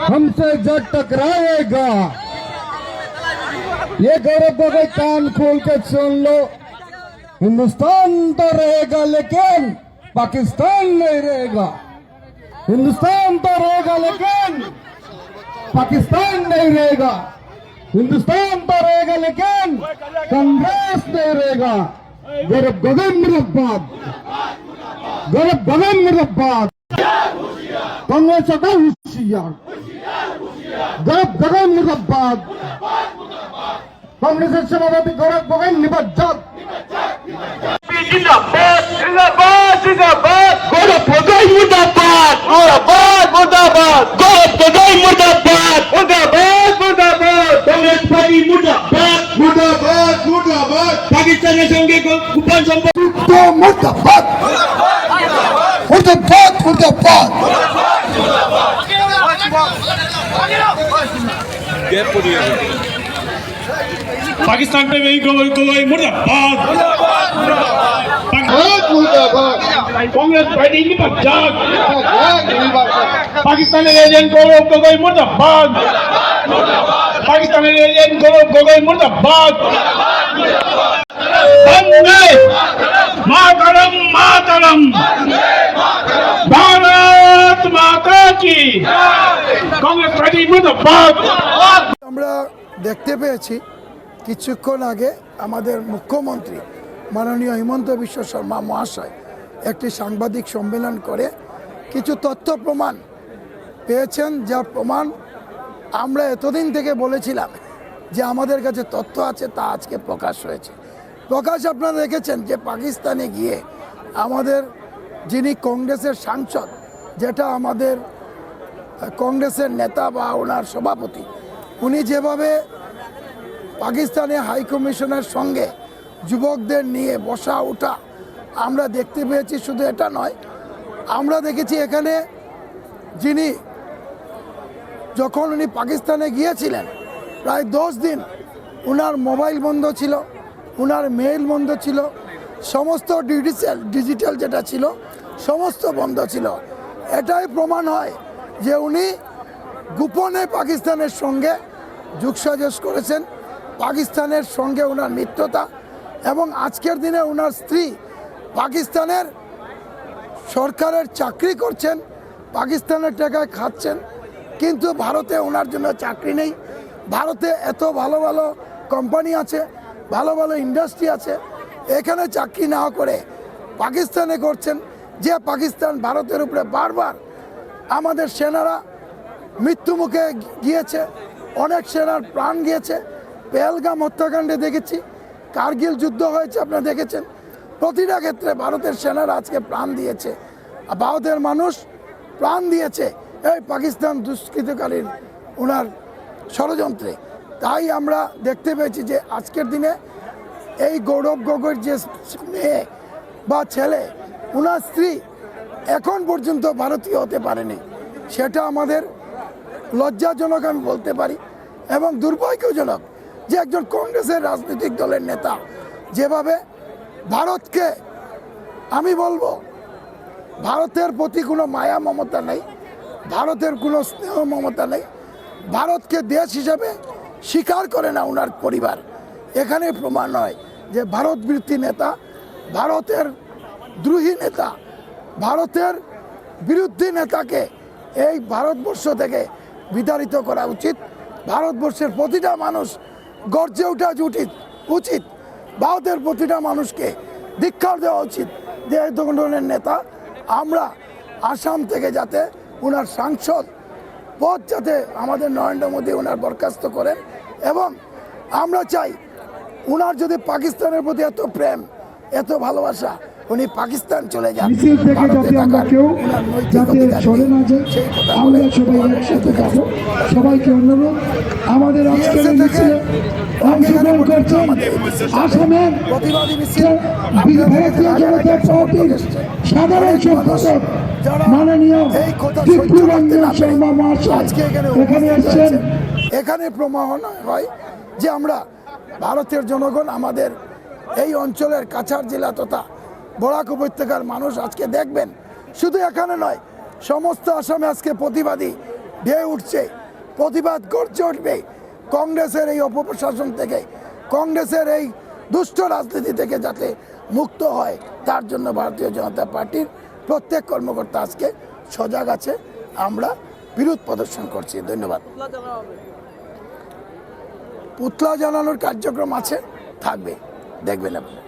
हमसे जब टकराएगा। ये गौरव गोगोई कान खोल के सुन लो, हिंदुस्तान तो रहेगा लेकिन पाकिस्तान नहीं रहेगा। हिंदुस्तान तो रहेगा लेकिन पाकिस्तान नहीं रहेगा। हिंदुस्तान तो रहेगा लेकिन कांग्रेस नहीं रहेगा। गौरव गोगोई मुर्दाबाद, गौरव गोगोई मुर्दाबाद। कांग्रेस का होशियार, गौरव गोगोई मुर्दाबाद। कांग्रेस सभापति गौरव गोगोई निबज्जत। जिंदाबाद जिंदाबाद जिंदाबाद गौरव गोगोई मुर्दाबाद मुर्दाबाद मुर्दाबाद गौरव गोगोई मुर्दाबाद मुर्दाबाद मुर्दाबाद कांग्रेस पार्टी मुर्दाबाद मुर्दाबाद मुर्दाबाद पाकिस्ताনের সঙ্গে গোপন সম্পর্ক मुर्दाबाद मुर्दाबाद मुर्दाबाद। पाकिस्तान पे नहीं गोगोई मुर्दाबाद कांग्रेस पार्टी निबज्जत पाकिस्ताনের এজেন্ট গৌরব গোগোই মুর্দাবাদ পাকিস্তানের এজেন্ট গৌরব গোগোই মুর্দাবাদ বন্দে মাতরম মাতরম ভারত মাতা কি কাংগ্রেস পার্টি মুর্দাবাদ। আমরা দেখতে পেয়েছি কিছুক্ষণ আগে আমাদের মুখ্যমন্ত্রী মাননীয় হিমন্ত বিশ্ব শর্মা মহাশয় একটি সাংবাদিক সম্মেলন করে কিছু তথ্য প্রমাণ পেয়েছেন, যা প্রমাণ আমরা এতদিন থেকে বলেছিলাম যে আমাদের কাছে তথ্য আছে, তা আজকে প্রকাশ হয়েছে। প্রকাশ আপনারা দেখেছেন যে পাকিস্তানে গিয়ে আমাদের যিনি কংগ্রেসের সাংসদ, যেটা আমাদের কংগ্রেসের নেতা বা ওনার সভাপতি, উনি যেভাবে পাকিস্তানে হাই কমিশনের সঙ্গে যুবকদের নিয়ে বসা ওঠা আমরা দেখতে পেয়েছি। শুধু এটা নয়, আমরা দেখেছি এখানে যিনি যখন উনি পাকিস্তানে গিয়েছিলেন প্রায় 10 দিন ওনার মোবাইল বন্ধ ছিল, ওনার মেইল বন্ধ ছিল, সমস্ত ডিজিটাল যেটা ছিল সমস্ত বন্ধ ছিল। এটাই প্রমাণ হয় যে উনি গোপনে পাকিস্তানের সঙ্গে যোগসাজশ করেছেন, পাকিস্তানের সঙ্গে ওনার মিত্রতা, এবং আজকের দিনে ওনার স্ত্রী পাকিস্তানের সরকারের চাকরি করছেন, পাকিস্তানের টাকায় খাচ্ছেন, কিন্তু ভারতে ওনার জন্য চাকরি নেই। ভারতে এত ভালো ভালো কোম্পানি আছে, ভালো ভালো ইন্ডাস্ট্রি আছে, এখানে চাকরি না করে পাকিস্তানে করছেন। যে পাকিস্তান ভারতের উপরে বারবার আমাদের সেনারা মৃত্যুমুখে গিয়েছে, অনেক সেনার প্রাণ গিয়েছে। পেহেলগাম হত্যাকাণ্ডে দেখেছি, কার্গিল যুদ্ধ হয়েছে, আপনারা দেখেছেন। প্রতিটা ক্ষেত্রে ভারতের সেনারা আজকে প্রাণ দিয়েছে, ভারতের মানুষ প্রাণ দিয়েছে এই পাকিস্তান দুষ্কৃতকারীর ওনার ষড়যন্ত্রে। তাই আমরা দেখতে পেয়েছি যে আজকের দিনে এই গৌরব গোগোইর যে মেয়ে বা ছেলে, ওনার স্ত্রী এখন পর্যন্ত ভারতীয় হতে পারেনি। সেটা আমাদের লজ্জাজনক আমি বলতে পারি, এবং দুর্ভাগ্যজনক যে একজন কংগ্রেসের রাজনৈতিক দলের নেতা যেভাবে ভারতকে, আমি বলবো ভারতের প্রতি কোনো মায়া মমতা নেই, ভারতের কোনো স্নেহ মমতা নেই, ভারতকে দেশ হিসাবে স্বীকার করে না ওনার পরিবার। এখানে প্রমাণ হয় যে ভারত বিরোধী নেতা, ভারতের দ্রোহী নেতা, ভারতের বিরোধী নেতাকে এই ভারতবর্ষ থেকে বিতাড়িত করা উচিত। ভারতবর্ষের প্রতিটা মানুষ গর্জে ওঠা উচিত, ভারতের প্রতিটা মানুষকে ধিক্কার দেওয়া উচিত যে এই ধরনের নেতা আমরা আসাম থেকে যাতে ওনার সাংসদ পদ যাতে আমাদের নরেন্দ্র মোদী ওনার বরখাস্ত করেন, এবং আমরা চাই ওনার যদি পাকিস্তানের প্রতি এত প্রেম, এত ভালোবাসা, উনি পাকিস্তান চলে যান। সবাইকে অনুরোধ, আমাদের আজকের মিছিলে অংশগ্রহণ করছেন আসামের ভারতীয় জনতা পার্টির সাধারণ সম্পাদক মাননীয় ত্রিপুরঞ্জন শর্মা মহাশয় এখানে আসছেন। এখানে প্রমাণ হয় যে আমরা ভারতের জনগণ, আমাদের এই অঞ্চলের কাছাড় জেলা তথা বরাক উপত্যকার মানুষ আজকে দেখবেন, শুধু এখানে নয় সমস্ত আসামে আজকে প্রতিবাদী ঢেউ উঠছে, প্রতিবাদ গর্জে উঠবে কংগ্রেসের এই অপপ্রশাসন থেকে, কংগ্রেসের এই দুষ্ট রাজনীতি থেকে যাতে মুক্ত হয় তার জন্য ভারতীয় জনতা পার্টির প্রত্যেক কর্মকর্তা আজকে সজাগ আছে। আমরা বিরোধ প্রদর্শন করছি। ধন্যবাদ। পুতলা জানানোর কার্যক্রম আছে, থাকবে, দেখবেন আপনারা।